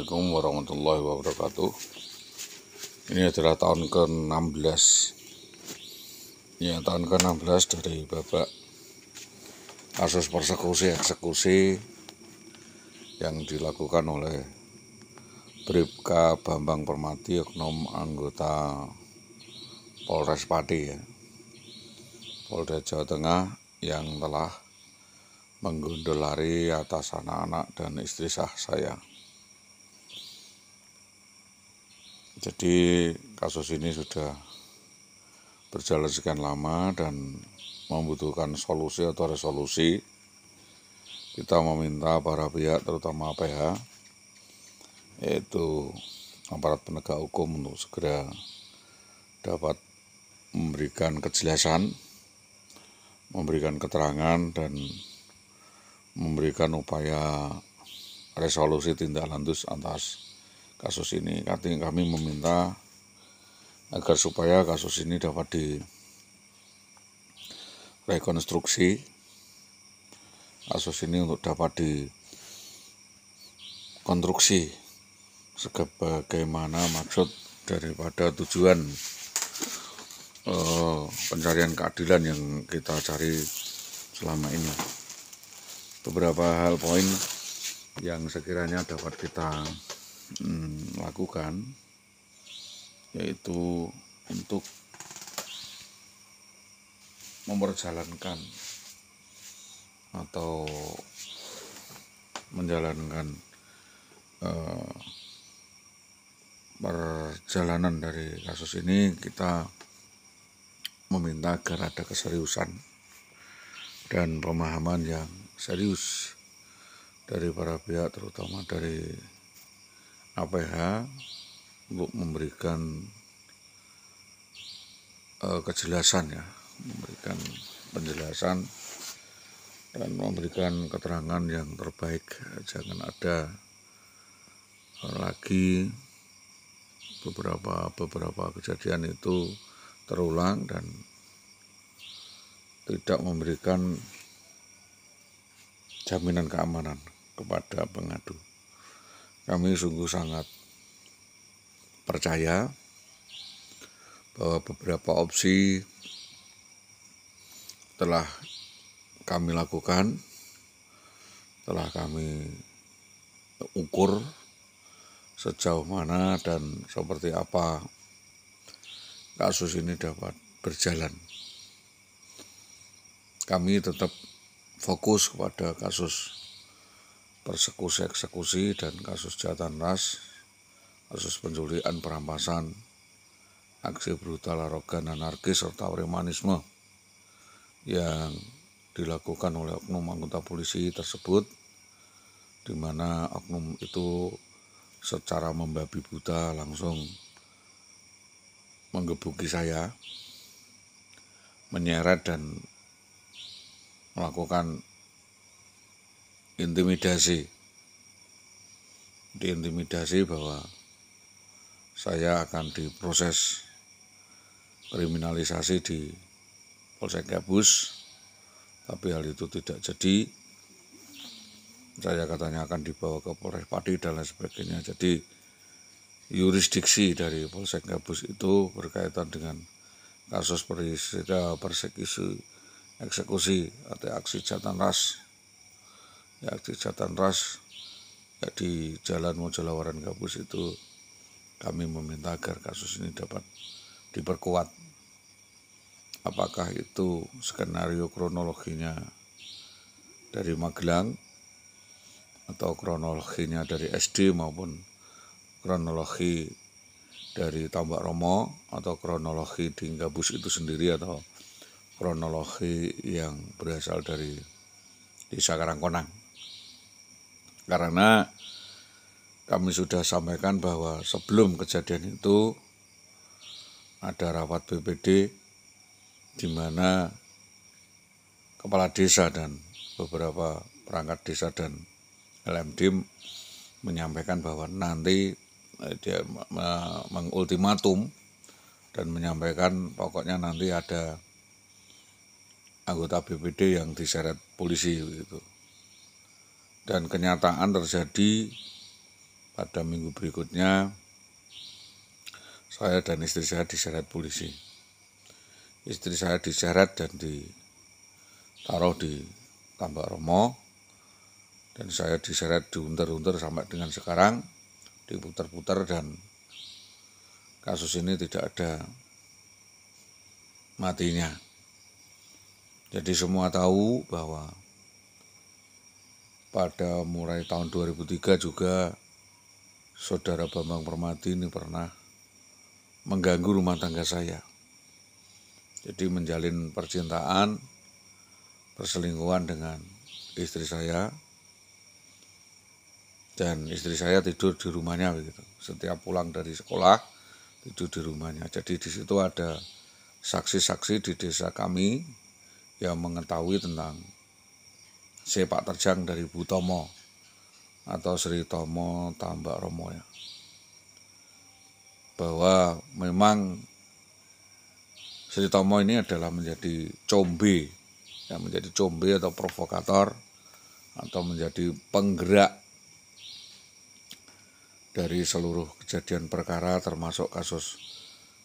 Assalamualaikum warahmatullahi wabarakatuh. Ini adalah tahun ke-16. Ya, tahun ke-16 dari babak kasus persekusi eksekusi yang dilakukan oleh Bribka Bambang Permati, oknum anggota Polres Pati, ya, Polda Jawa Tengah, yang telah menggundulari atas anak-anak dan istri sah saya. Jadi kasus ini sudah berjalan sekian lama dan membutuhkan solusi atau resolusi. Kita meminta para pihak, terutama PH, yaitu aparat penegak hukum, untuk segera dapat memberikan kejelasan, memberikan keterangan, dan memberikan upaya resolusi tindak lanjut atas kasus ini. Kami meminta agar supaya kasus ini dapat direkonstruksi, kasus ini untuk dapat dikonstruksi sebagaimana maksud daripada tujuan pencarian keadilan yang kita cari selama ini. Beberapa hal poin yang sekiranya dapat kita lakukan, yaitu untuk memperjalankan atau menjalankan perjalanan dari kasus ini. Kita meminta agar ada keseriusan dan pemahaman yang serius dari para pihak, terutama dari APH, untuk memberikan kejelasan, ya, memberikan penjelasan dan memberikan keterangan yang terbaik. Jangan ada lagi beberapa kejadian itu terulang dan tidak memberikan jaminan keamanan kepada pengadu. Kami sungguh sangat percaya bahwa beberapa opsi telah kami lakukan, telah kami ukur sejauh mana dan seperti apa kasus ini dapat berjalan. Kami tetap fokus kepada kasus persekusi eksekusi dan kasus kejahatan ras, kasus penculikan, perampasan, aksi brutal, arogan, anarkis, serta premanisme yang dilakukan oleh oknum anggota polisi tersebut, di mana oknum itu secara membabi buta langsung menggebuki saya, menyeret dan melakukan diintimidasi bahwa saya akan diproses kriminalisasi di Polsek Gabus, tapi hal itu tidak jadi. Saya katanya akan dibawa ke Polres Pati dan lain sebagainya. Jadi yurisdiksi dari Polsek Gabus itu berkaitan dengan kasus persekusi eksekusi atau aksi kejahatan ras. Ya, aksi kejahatan ras ya, di Jalan Mojolawaran Gabus itu. Kami meminta agar kasus ini dapat diperkuat. Apakah itu skenario kronologinya dari Magelang, atau kronologinya dari SD, maupun kronologi dari Tambak Romo, atau kronologi di Gabus itu sendiri, atau kronologi yang berasal dari Desa Karangkonang. Karena kami sudah sampaikan bahwa sebelum kejadian itu ada rapat BPD di mana kepala desa dan beberapa perangkat desa dan LMD menyampaikan bahwa nanti dia mengultimatum dan menyampaikan pokoknya nanti ada anggota BPD yang diseret polisi gitu. Dan kenyataan terjadi pada minggu berikutnya saya dan istri saya diseret polisi. Istri saya diseret dan ditaruh di Tambak Romo, dan saya diseret diunter-unter sampai dengan sekarang, diputar-putar, dan kasus ini tidak ada matinya. Jadi semua tahu bahwa pada mulai tahun 2003 juga saudara Bambang Permadi ini pernah mengganggu rumah tangga saya. Jadi menjalin percintaan, perselingkuhan dengan istri saya, dan istri saya tidur di rumahnya begitu. Setiap pulang dari sekolah tidur di rumahnya. Jadi di situ ada saksi-saksi di desa kami yang mengetahui tentang sepak terjang dari Bu Tomo atau Sri Tomo Tambak Romo ya. Bahwa memang Sri Tomo ini adalah menjadi combe, ya, menjadi combe atau provokator atau menjadi penggerak dari seluruh kejadian perkara termasuk kasus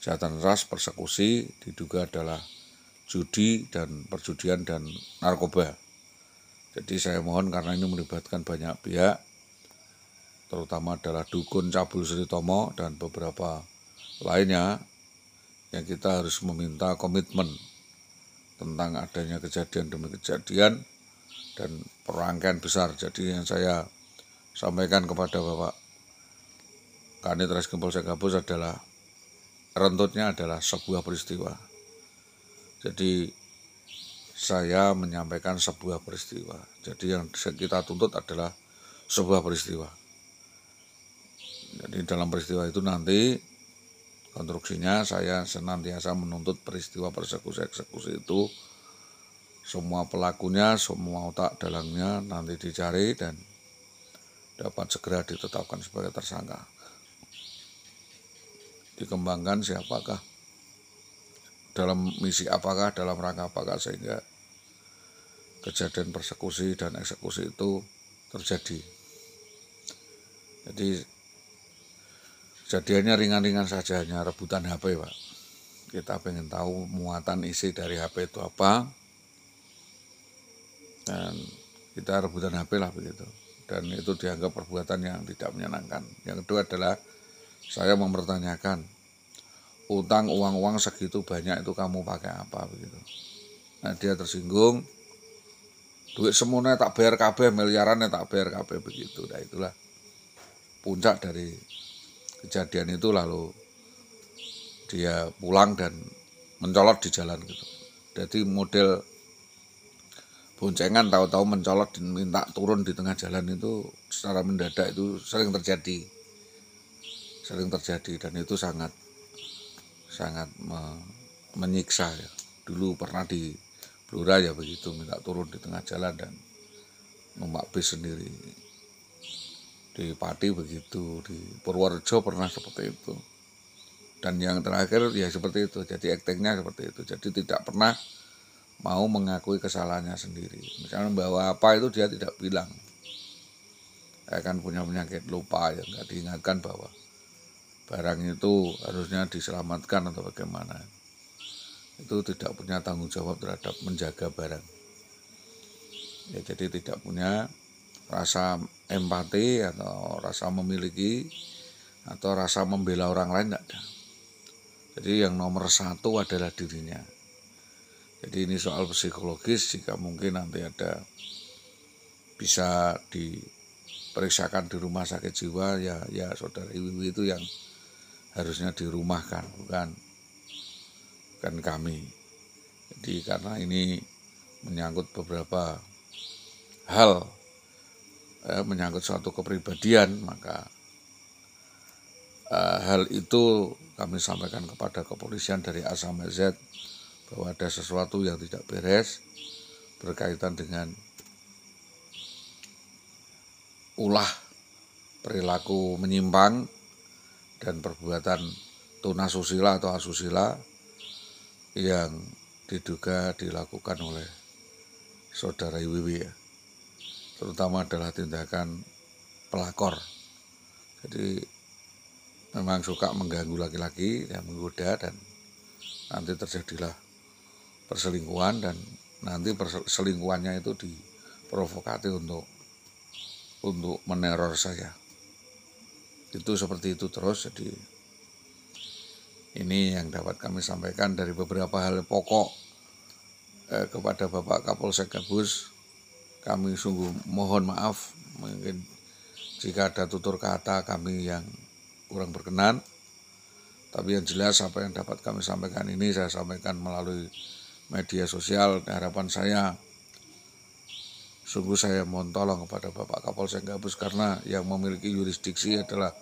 kejahatan ras, persekusi, diduga adalah judi dan perjudian dan narkoba. Jadi saya mohon, karena ini melibatkan banyak pihak, terutama adalah dukun cabul Sri Tomo dan beberapa lainnya, yang kita harus meminta komitmen tentang adanya kejadian demi kejadian dan perangkaian besar. Jadi yang saya sampaikan kepada Bapak Kanit Reskrim Polsek Gabus adalah rentutnya adalah sebuah peristiwa. Jadi saya menyampaikan sebuah peristiwa. Jadi yang kita tuntut adalah sebuah peristiwa. Jadi dalam peristiwa itu nanti konstruksinya saya senantiasa menuntut peristiwa persekusi-eksekusi itu, semua pelakunya, semua otak dalangnya nanti dicari dan dapat segera ditetapkan sebagai tersangka. Dikembangkan siapakah, dalam misi apakah, dalam rangka apakah, sehingga kejadian persekusi dan eksekusi itu terjadi. Jadi kejadiannya ringan-ringan saja, hanya rebutan HP, Pak. Kita pengen tahu muatan isi dari HP itu apa, dan kita rebutan HP lah begitu. Dan itu dianggap perbuatan yang tidak menyenangkan. Yang kedua adalah saya mempertanyakan, utang uang-uang segitu banyak itu kamu pakai apa begitu. Nah dia tersinggung, duit semuanya tak bayar kabeh, miliarannya tak bayar kabeh begitu. Nah itulah puncak dari kejadian itu. Lalu dia pulang dan mencolot di jalan gitu. Jadi model boncengan tahu-tahu mencolot dan minta turun di tengah jalan itu secara mendadak itu sering terjadi, dan itu sangat menyiksa ya. Dulu pernah di Blora ya begitu, minta turun di tengah jalan dan numpak bis sendiri. Di Pati begitu, di Purworejo pernah seperti itu. Dan yang terakhir ya seperti itu, jadi aktingnya seperti itu. Jadi tidak pernah mau mengakui kesalahannya sendiri. Misalnya bawa apa itu dia tidak bilang. Saya kan punya penyakit lupa ya, nggak diingatkan bahwa barang itu harusnya diselamatkan atau bagaimana. Itu tidak punya tanggung jawab terhadap menjaga barang. Ya, jadi tidak punya rasa empati atau rasa memiliki atau rasa membela orang lain, tidak ada. Jadi yang nomor satu adalah dirinya. Jadi ini soal psikologis, jika mungkin nanti ada bisa diperiksakan di rumah sakit jiwa ya saudara Iwi itu yang harusnya dirumahkan, bukan kami. Jadi karena ini menyangkut beberapa hal, menyangkut suatu kepribadian, maka hal itu kami sampaikan kepada kepolisian dari A sampai Z bahwa ada sesuatu yang tidak beres berkaitan dengan ulah perilaku menyimpang dan perbuatan tunasusila atau asusila yang diduga dilakukan oleh saudara Iwiwi ya. Terutama adalah tindakan pelakor. Jadi memang suka mengganggu laki-laki dan menggoda, dan nanti terjadilah perselingkuhan, dan nanti perselingkuhannya itu diprovokasi untuk meneror saya. Itu seperti itu terus. Jadi ini yang dapat kami sampaikan dari beberapa hal pokok kepada Bapak Kapolsek Gabus. Kami sungguh mohon maaf mungkin jika ada tutur kata kami yang kurang berkenan. Tapi yang jelas apa yang dapat kami sampaikan ini saya sampaikan melalui media sosial. Harapan saya, sungguh saya mohon tolong kepada Bapak Kapolsek Gabus, karena yang memiliki yurisdiksi adalah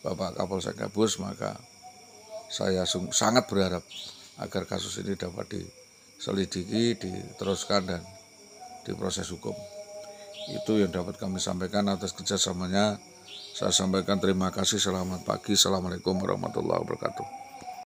Bapak Kapolsek Gabus. Maka saya sangat berharap agar kasus ini dapat diselidiki, diteruskan, dan diproses hukum. Itu yang dapat kami sampaikan atas kerjasamanya. Saya sampaikan terima kasih, selamat pagi, assalamualaikum warahmatullahi wabarakatuh.